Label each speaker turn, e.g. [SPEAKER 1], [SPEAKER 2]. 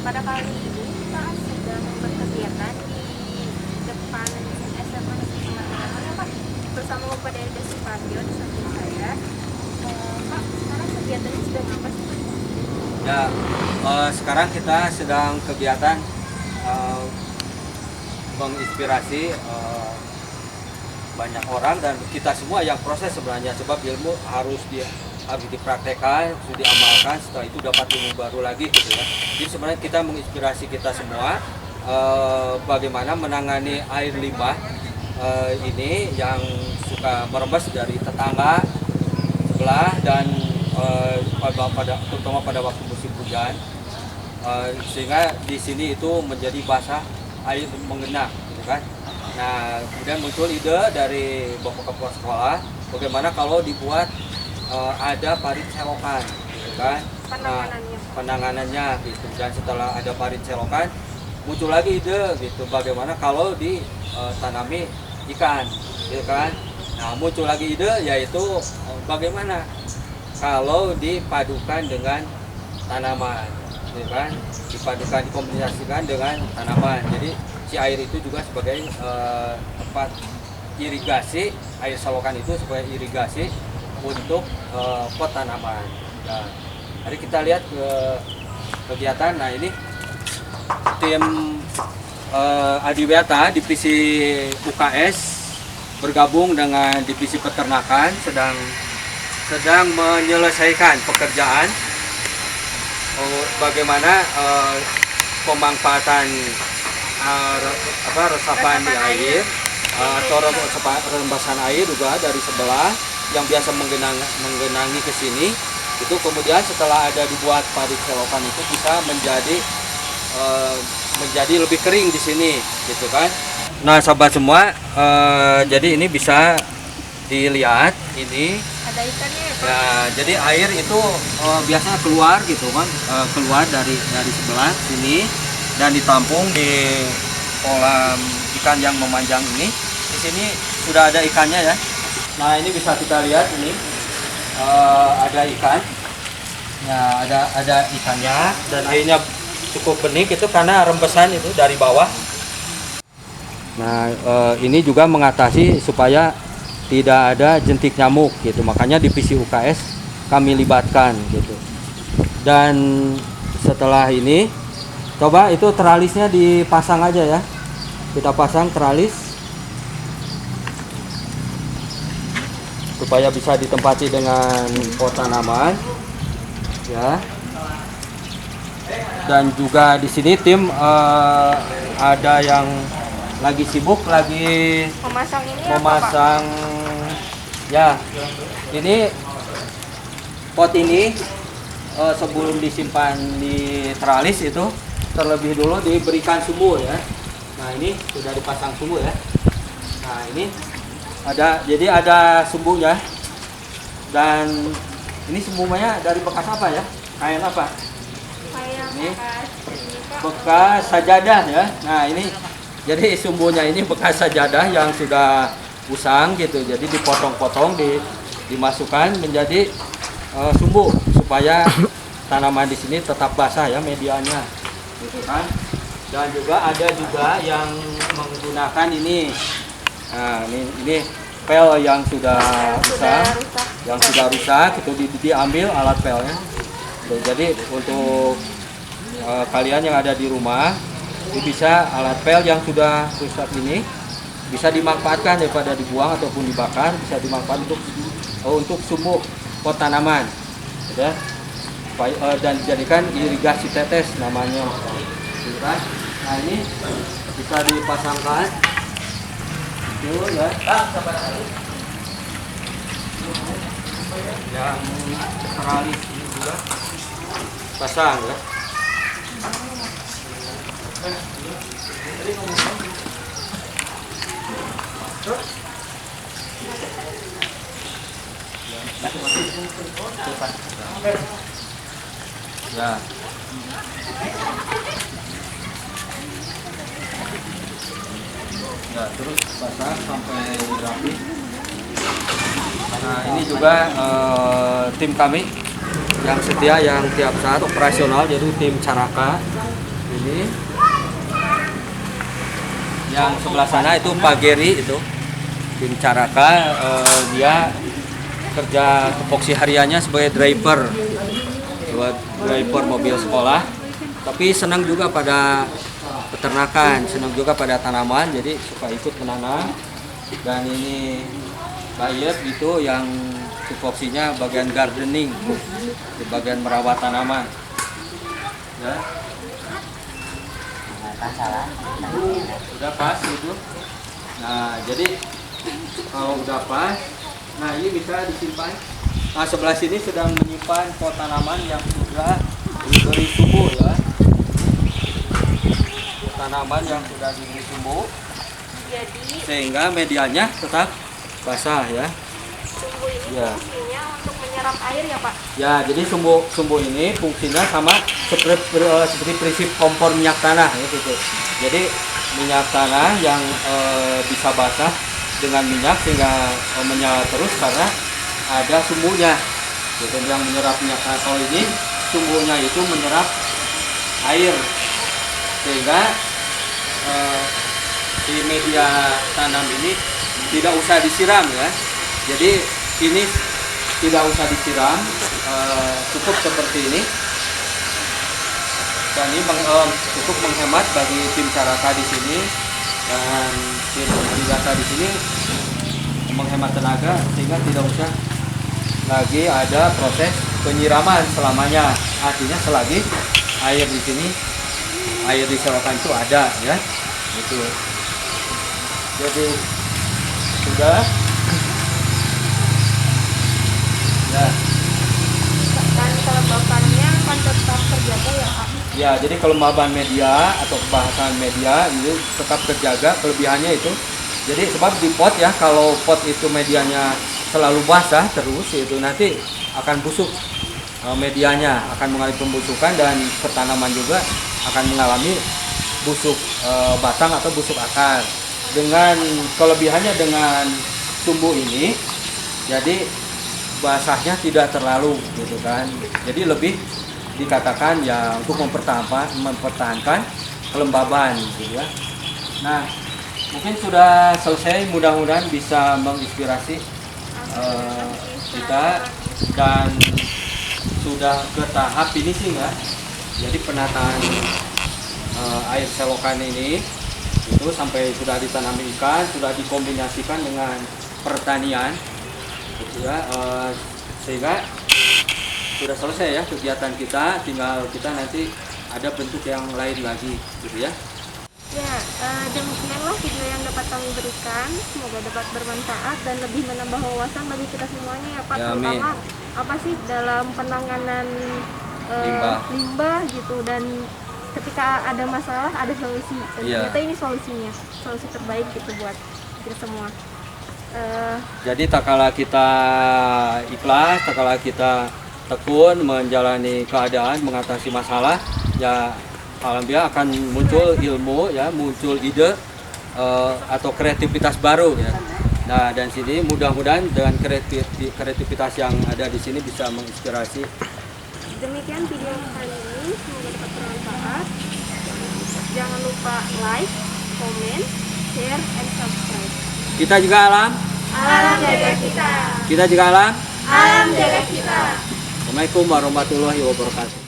[SPEAKER 1] Pada kali ini kita sedang berkegiatan di depan SMA Negeri Semarang ya Pak, bersama Bapak Dede Suparjo di samping saya. Pak, sekarang kegiatannya sedang apa sih Pak?
[SPEAKER 2] Ya, sekarang kita sedang kegiatan eh, menginspirasi banyak orang dan kita semua yang proses sebenarnya, sebab ilmu harus dipraktekkan, harus diamalkan, setelah itu dapat ilmu baru lagi gitu ya. Jadi sebenarnya kita menginspirasi kita semua bagaimana menangani air limbah ini yang suka merembes dari tetangga sebelah dan terutama pada waktu musim hujan, sehingga di sini itu menjadi basah, air mengenang gitu kan. Nah, kemudian muncul ide dari Bapak Kepala Sekolah, bagaimana kalau dibuat ada parit selokan gitu kan. Nah, penanganannya gitu. Dan setelah ada parit selokan, muncul lagi ide gitu, bagaimana kalau ditanami ikan gitu kan. Nah, muncul lagi ide yaitu bagaimana kalau dipadukan dengan tanaman, gitu kan, dikombinasikan dengan tanaman. Jadi si air itu juga sebagai tempat irigasi, air selokan itu sebagai irigasi untuk pot tanaman. Nah, mari kita lihat ke kegiatan. Nah, ini tim Adiwiyata divisi UKS bergabung dengan divisi peternakan sedang menyelesaikan pekerjaan bagaimana pemanfaatan resapan di air atau rembesan air juga dari sebelah yang biasa menggenangi ke sini. Itu kemudian setelah ada dibuat parit selokan itu bisa menjadi lebih kering di sini gitu kan. Nah, sahabat semua, jadi ini bisa dilihat ini
[SPEAKER 1] Ada ikannya ya Pak?
[SPEAKER 2] ya, jadi air itu biasanya keluar gitu kan, keluar dari sebelah sini dan ditampung di kolam ikan yang memanjang ini. Di sini sudah ada ikannya ya. Nah, ini bisa kita lihat ini ada ikan. Ya, ada ikannya dan airnya cukup bening itu karena rembesan itu dari bawah. Nah, ini juga mengatasi supaya tidak ada jentik nyamuk gitu, makanya divisi UKS kami libatkan gitu. Dan setelah ini coba itu tralisnya dipasang aja ya, kita pasang tralis supaya bisa ditempati dengan pot tanaman ya. Dan juga di sini tim ada yang lagi sibuk lagi
[SPEAKER 1] Memasang ini
[SPEAKER 2] memasang ya. Ini pot ini sebelum disimpan di tralis itu terlebih dulu diberikan sumbu ya. Nah, ini sudah dipasang sumbu ya. Nah, ini jadi ada sumbunya, dan ini sumbunya dari bekas apa ya, kain apa ini, bekas sajadah ya. Nah, ini jadi sumbunya ini bekas sajadah yang sudah usang gitu, jadi dipotong-potong, dimasukkan menjadi sumbu supaya tanaman di sini tetap basah ya medianya gitu kan. Dan juga ada juga yang menggunakan ini. Nah, ini pel yang sudah rusak itu diambil alat pelnya. Jadi untuk kalian yang ada di rumah, bisa alat pel yang sudah rusak ini bisa dimanfaatkan daripada dibuang ataupun dibakar, bisa dimanfaatkan untuk sumbu pot tanaman ya. Dan dijadikan irigasi tetes namanya. Nah, ini bisa dipasangkan itu ya. Yang teralis ini juga pasang ya. Ya. Ya, terus basah sampai rapi. Nah, ini juga tim kami yang setia, yang tiap saat operasional, jadi tim Caraka Ini yang sebelah sana itu Pak Geri itu tim Caraka, dia kerja tupoksi hariannya sebagai driver mobil sekolah, tapi senang juga pada peternakan, senang juga pada tanaman, jadi suka ikut menanam. Dan ini Bayet itu yang tupoksinya bagian gardening, di bagian merawat tanaman ya. Udah pas gitu. Nah, jadi kalau udah pas, nah ini bisa disimpan. Nah, sebelah sini sedang menyimpan pot tanaman yang sudah diberi sumbu ya. Tanaman yang sudah diberi sumbu,
[SPEAKER 1] Jadi
[SPEAKER 2] sehingga medianya tetap basah ya.
[SPEAKER 1] sumbu ini
[SPEAKER 2] Ya.
[SPEAKER 1] fungsinya untuk menyerap air ya Pak?
[SPEAKER 2] Ya, jadi sumbu ini fungsinya sama seperti prinsip kompor minyak tanah ya gitu. Jadi minyak tanah yang bisa basah dengan minyak sehingga menyala terus karena ada sumbunya. Gitu, yang menyerap minyak tanah. Kalau ini sumbunya itu menyerap air sehingga di media tanam ini tidak usah disiram ya. Jadi ini tidak usah disiram, cukup seperti ini. Dan ini cukup menghemat bagi tim Caraka di sini dan tim Data di sini, menghemat tenaga sehingga tidak usah lagi ada proses penyiraman selamanya. Artinya selagi air di sini, air di selokan itu ada ya. Itu. Jadi sudah ya.
[SPEAKER 1] Dan kelembabannya akan tetap terjaga ya Pak?
[SPEAKER 2] Ya, jadi kelembaban media atau kebasahan media itu tetap terjaga. Kelebihannya itu, jadi sebab di pot ya, kalau pot itu medianya selalu basah terus, itu nanti akan busuk, medianya akan mengalami pembusukan dan tanaman juga akan mengalami busuk batang atau busuk akar. Dengan kelebihannya dengan sumbu ini, jadi basahnya tidak terlalu gitu kan. Jadi lebih dikatakan ya untuk mempertahankan kelembaban gitu ya. Nah, mungkin sudah selesai, mudah-mudahan bisa menginspirasi kita dan sudah ke tahap finishing ya. Jadi penataan air selokan ini itu sampai sudah ditanami ikan, sudah dikombinasikan dengan pertanian gitu ya, sehingga sudah selesai ya kegiatan kita, tinggal kita nanti ada bentuk yang lain lagi gitu ya.
[SPEAKER 1] Ya, demikianlah video yang dapat kami berikan. Semoga dapat bermanfaat dan lebih menambah wawasan bagi kita semuanya ya Pak.
[SPEAKER 2] Ya, amin.
[SPEAKER 1] Terutama apa sih dalam penanganan limbah gitu, dan ketika ada masalah ada solusi. Dan
[SPEAKER 2] Iya.
[SPEAKER 1] ternyata ini solusinya, solusi terbaik gitu buat kita semua.
[SPEAKER 2] Jadi tak kala kita ikhlas, tak kala kita tekun menjalani keadaan, mengatasi masalah, ya alhamdulillah akan muncul ilmu ya, muncul ide atau kreativitas baru ya. Nah, dan sini mudah-mudahan dengan kreativitas yang ada di sini bisa menginspirasi.
[SPEAKER 1] Demikian video kali ini, semoga dapat bermanfaat. Jangan lupa like, comment, share, and subscribe.
[SPEAKER 2] Kita juga alam,
[SPEAKER 1] Alam jaga kita.
[SPEAKER 2] kita juga alam.
[SPEAKER 1] Alam jaga kita.
[SPEAKER 2] Assalamualaikum warahmatullahi wabarakatuh.